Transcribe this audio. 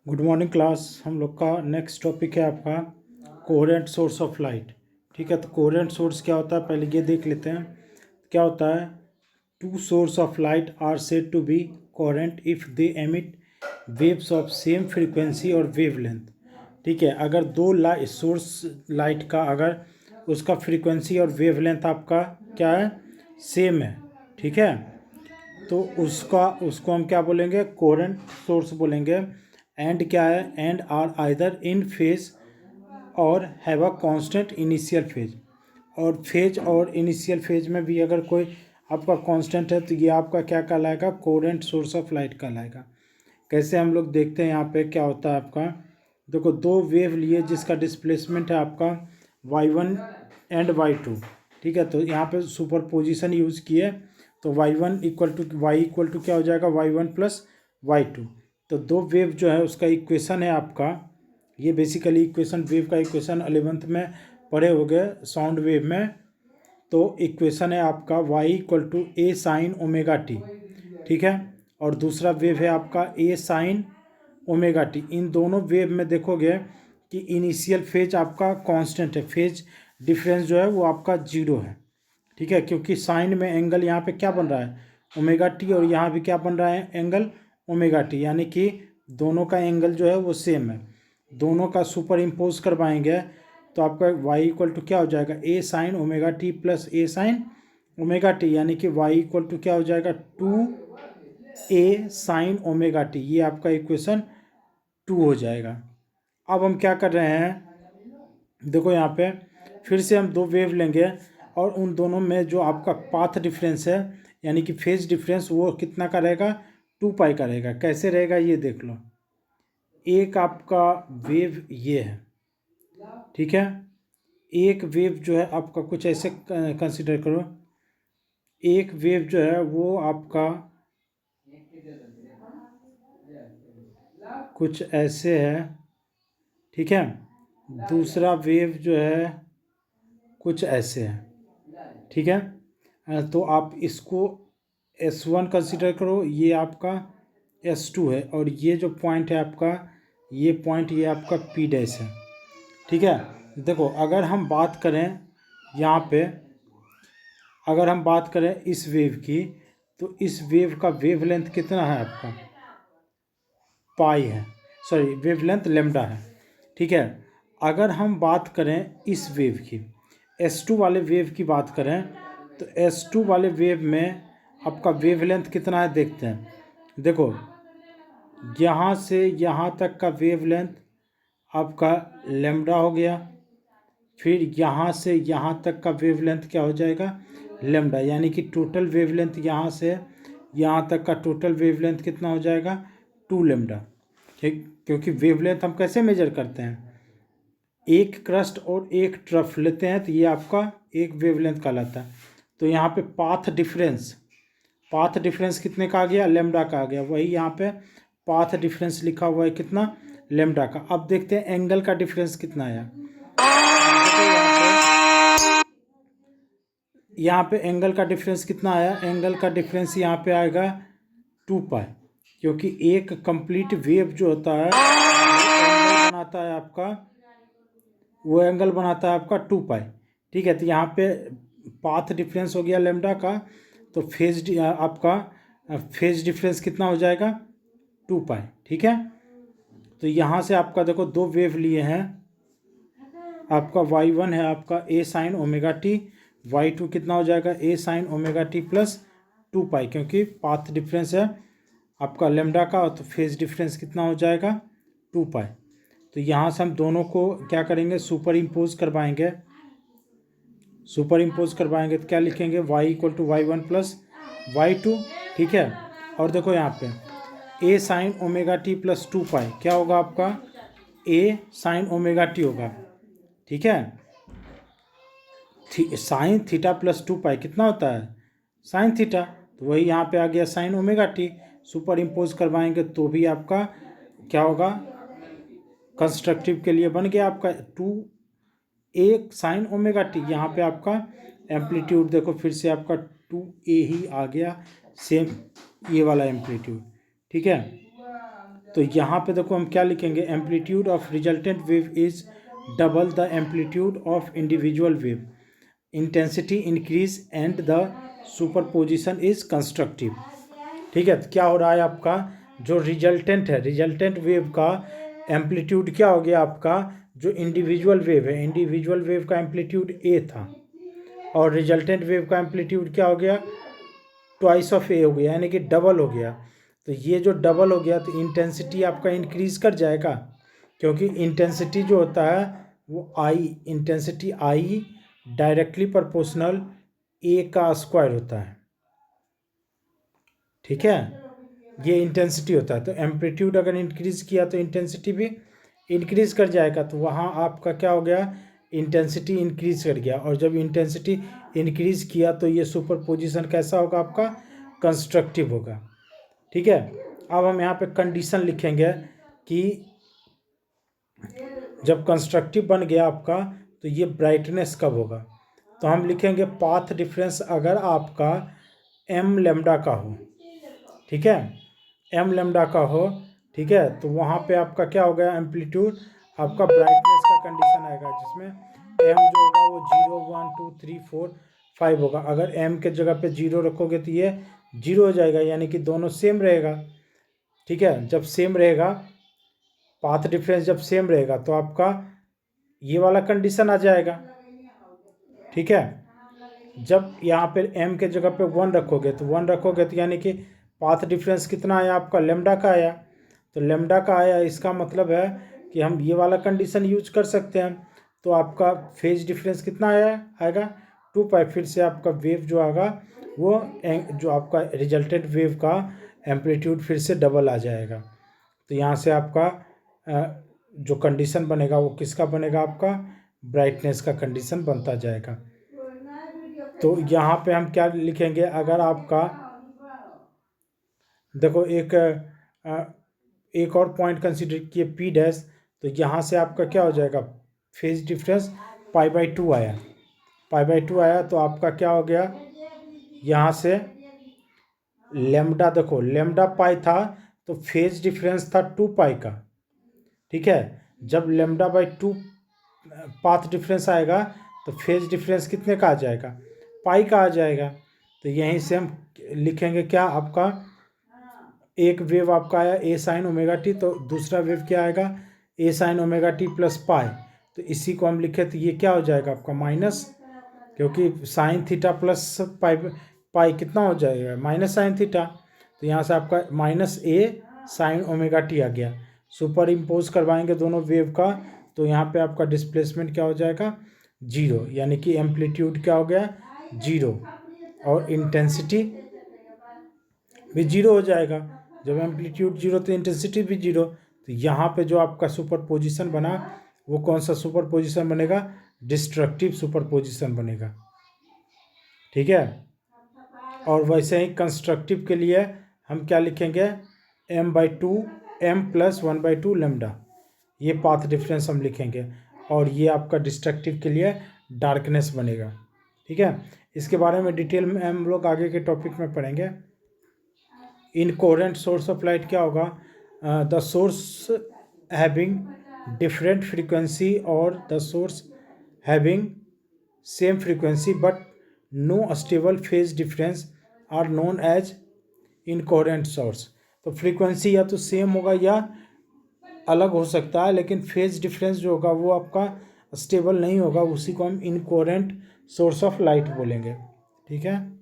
Good morning class. हम लोग का नेक्स्ट टॉपिक है आपका कोहेरेंट सोर्स ऑफ लाइट। ठीक है, तो कोहेरेंट सोर्स क्या होता है पहले ये देख लेते हैं। क्या होता है, two source of light are said to be coherent if they emit waves of same frequency और वेवलेंथ। ठीक है, अगर दो सोर्स लाइट का अगर उसका फ्रीक्वेंसी और वेवलेंथ आपका क्या है, सेम है। ठीक है, तो उसको हम क्या बोलेंगे, कोहेरेंट सोर्स बोलेंगे। एंड क्या है, and are either in phase और have a constant initial phase. और फेज और इनिशियल फेज में भी अगर कोई आपका कांस्टेंट है तो ये आपका क्या कहलाएगा, कोहेरेंट सोर्स ऑफ लाइट कहलाएगा। कैसे हम लोग देखते हैं, यहाँ पे क्या होता है आपका, देखो दो वेव लिए जिसका डिस्प्लेसमेंट है आपका y1 एंड y2। ठीक है, तो यहाँ पे सुपर पोजिशन यूज़ किए तो y1 equal to y equal to क्या हो जाएगा, y1 प्लस y2। तो दो वेव जो है उसका इक्वेशन है आपका, ये बेसिकली इक्वेशन वेव का इक्वेशन 11th में पढ़े हो गए साउंड वेव में। तो इक्वेशन है आपका y equal to a sine omega t. ठीक है, और दूसरा वेव है आपका ए साइन ओमेगा टी। इन दोनों वेव में देखोगे कि इनिशियल फेज आपका कांस्टेंट है, फेज डिफरेंस जो है वो आपका जीरो है। ठीक है, क्योंकि साइन में एंगल यहाँ पे क्या बन रहा है, ओमेगा टी, और यहाँ भी क्या बन रहा है, एंगल ओमेगा टी, यानी कि दोनों का एंगल जो है वो सेम है। दोनों का सुपर इम्पोज करवाएंगे तो आपका y इक्वल टू क्या हो जाएगा, ए साइन ओमेगा टी प्लस ए साइन ओमेगा टी, यानी कि y इक्वल टू क्या हो जाएगा, 2a साइन ओमेगा टी। ये आपका इक्वेशन 2 हो जाएगा। अब हम क्या कर रहे हैं, देखो यहाँ पे फिर से हम दो वेव लेंगे और उन दोनों में जो आपका पाथ डिफरेंस है यानी कि फेज डिफरेंस वो कितना का रहेगा, 2 पाई का रहेगा। कैसे रहेगा ये देख लो। एक आपका वेव ये है, ठीक है, एक वेव जो है आपका कुछ ऐसे कंसिडर करो, एक वेव जो है वो आपका कुछ ऐसे है। ठीक है, दूसरा वेव जो है कुछ ऐसे है। ठीक है, तो आप इसको S1 कंसिडर करो, ये आपका S2 है, और ये जो पॉइंट है आपका, ये पॉइंट ये आपका P डैश है। ठीक है, देखो अगर हम बात करें यहाँ पे, अगर हम बात करें इस वेव की, तो इस वेव का वेवलेंथ कितना है आपका, पाई है, सॉरी वेवलेंथ लेमडा है। ठीक है, अगर हम बात करें इस वेव की, S2 वाले वेव की बात करें, तो S2 वाले वेव में आपका वेवलेंथ कितना है देखते हैं। देखो यहाँ से यहाँ तक का वेवलेंथ आपका लेमडा हो गया, फिर यहाँ से यहाँ तक का वेवलेंथ क्या हो जाएगा, लेमडा, यानी कि टोटल वेवलेंथ यहाँ से यहाँ तक का टोटल वेवलेंथ कितना हो जाएगा, 2 लेमडा। ठीक, क्योंकि वेवलेंथ हम कैसे मेजर करते हैं, एक क्रस्ट और एक ट्रफ लेते हैं तो ये आपका एक वेवलेंथ कहलाता है। तो यहाँ पे पाथ डिफरेंस कितने का आ गया, लेमडा का आ गया। वही यहाँ पे पाथ डिफरेंस लिखा हुआ है कितना, लेमडा का। अब देखते हैं एंगल का डिफरेंस कितना आया। यहाँ पे एंगल का डिफरेंस कितना आया, एंगल का डिफरेंस यहाँ पे आएगा 2 पाई, क्योंकि एक कंप्लीट वेव जो होता है वो एंगल बनाता है आपका 2 पाई। ठीक है, तो यहाँ पे पाथ डिफरेंस हो गया लेमडा का, तो आपका फेज डिफरेंस कितना हो जाएगा, 2 पाई। ठीक है, तो यहाँ से आपका देखो दो वेव लिए हैं, आपका y1 है आपका a sine omega T, y2 कितना हो जाएगा, ए साइन ओमेगा टी प्लस 2 पाई, क्योंकि पाथ डिफरेंस है आपका लेमडा का, तो फेज डिफरेंस कितना हो जाएगा, 2 पाई। तो यहाँ से हम दोनों को क्या करेंगे, सुपर इम्पोज करवाएंगे। तो क्या लिखेंगे, y equal to y1 plus y2। ठीक है, और देखो यहाँ पे ए साइन ओमेगा टी प्लस 2 पाई क्या होगा आपका, ए साइन ओमेगा टी होगा। ठीक है, साइन थीटा प्लस 2 पाई कितना होता है, साइन थीटा, तो वही यहाँ पे आ गया sign omega T. Super impose करवाएंगे तो भी आपका क्या होगा, कंस्ट्रक्टिव के लिए बन गया आपका 2a साइन ओमेगा टी। यहाँ पे आपका एम्पलीट्यूड देखो फिर से आपका 2a ही आ गया, सेम ये वाला एम्पलीट्यूड। ठीक है, तो यहाँ पे देखो हम क्या लिखेंगे, amplitude of resultant wave is double the amplitude of individual wave, intensity increase and the superposition is constructive. ठीक है, तो क्या हो रहा है आपका जो रिजल्टेंट है, रिजल्टेंट वेव का एम्पलीट्यूड क्या हो गया आपका, जो इंडिविजुअल वेव है, इंडिविजुअल वेव का एम्पलीट्यूड ए था और रिजल्टेंट वेव का एम्पलीट्यूड क्या हो गया, ट्वाइस ऑफ ए हो गया, यानी कि डबल हो गया। तो ये जो डबल हो गया तो इंटेंसिटी आपका इंक्रीज कर जाएगा, क्योंकि इंटेंसिटी जो होता है वो I, intensity I directly proportional A का स्क्वायर होता है। ठीक है, ये इंटेंसिटी होता है। तो एम्पलीट्यूड अगर इंक्रीज किया तो इंटेंसिटी भी इंक्रीज कर जाएगा। तो वहाँ आपका क्या हो गया, इंटेंसिटी इंक्रीज कर गया, और जब इंटेंसिटी इंक्रीज किया तो ये सुपरपोजिशन कैसा होगा आपका, कंस्ट्रक्टिव होगा। ठीक है, अब हम यहाँ पे कंडीशन लिखेंगे कि जब कंस्ट्रक्टिव बन गया आपका तो ये ब्राइटनेस कब होगा। तो हम लिखेंगे पाथ डिफरेंस अगर आपका एम लेमडा का हो। ठीक है, एम लेमडा का हो। ठीक है, तो वहाँ पे आपका क्या हो गया, एम्पलीट्यूड आपका ब्राइटनेस का कंडीशन आएगा, जिसमें एम जो होगा वो 0 1 2 3 4 5 होगा। अगर एम के जगह पे 0 रखोगे तो ये 0 हो जाएगा, यानी कि दोनों सेम रहेगा। ठीक है, जब सेम रहेगा, पाथ डिफरेंस जब सेम रहेगा तो आपका ये वाला कंडीशन आ जाएगा। ठीक है, जब यहाँ पे m के जगह पे 1 रखोगे तो 1 रखोगे तो यानी कि पाथ डिफरेंस कितना आया आपका, लेमडा का आया। तो लेमडा का आया, इसका मतलब है कि हम ये वाला कंडीशन यूज कर सकते हैं। तो आपका फेज डिफरेंस कितना आएगा 2 पाई। फिर से आपका वेव जो आएगा वो जो आपका रिजल्टेंट वेव का एम्पलीट्यूड फिर से डबल आ जाएगा। तो यहाँ से आपका जो कंडीशन बनेगा वो किसका बनेगा, आपका ब्राइटनेस का कंडीशन बनता जाएगा। तो यहाँ पे हम क्या लिखेंगे, अगर आपका देखो एक और पॉइंट कंसीडर किए पी डैश, तो यहाँ से आपका क्या हो जाएगा, फेज डिफरेंस π/2 आया, π/2 आया। तो आपका क्या हो गया, यहाँ से लेमडा देखो, लेमडा पाई था तो फेज डिफरेंस था 2 पाई का। ठीक है, जब λ/2 पाथ डिफरेंस आएगा तो फेज डिफरेंस कितने का आ जाएगा, पाई का आ जाएगा। तो यहीं से हम लिखेंगे क्या, आपका एक वेव आपका आया ए साइन ओमेगा टी, तो दूसरा वेव क्या आएगा, A sine omega t plus pi. तो इसी को हम लिखे तो ये क्या हो जाएगा आपका माइनस, क्योंकि साइन थीटा प्लस पाई कितना हो जाएगा, माइनस साइन थीटा। तो यहाँ से आपका माइनस ए साइन ओमेगा टी आ गया। सुपर इम्पोज करवाएंगे दोनों वेव का, तो यहाँ पे आपका डिस्प्लेसमेंट क्या हो जाएगा, 0, यानी कि एम्पलीट्यूड क्या हो गया 0 और इंटेंसिटी भी 0 हो जाएगा। जब एम्पलीट्यूड 0 तो इंटेंसिटी भी 0। तो यहाँ पे जो आपका सुपर पोजिशन बना वो कौन सा सुपर पोजिशन बनेगा, डिस्ट्रक्टिव सुपर पोजिशन बनेगा। ठीक है, और वैसे ही कंस्ट्रक्टिव के लिए हम क्या लिखेंगे, m/2 m + 1/2 लेमडा, ये पाथ डिफरेंस हम लिखेंगे। और ये आपका डिस्ट्रक्टिव के लिए डार्कनेस बनेगा। ठीक है, इसके बारे में डिटेल में हम लोग आगे के टॉपिक में पढ़ेंगे। इनकोहेरेंट सोर्स ऑफ लाइट क्या होगा, the source having different frequency और the source having same frequency but no stable phase difference are known as incoherent source. तो फ्रीक्वेंसी या तो सेम होगा या अलग हो सकता है, लेकिन फेज डिफरेंस जो होगा वो आपका स्टेबल नहीं होगा, उसी को हम इनकोहेरेंट सोर्स ऑफ लाइट बोलेंगे। ठीक है।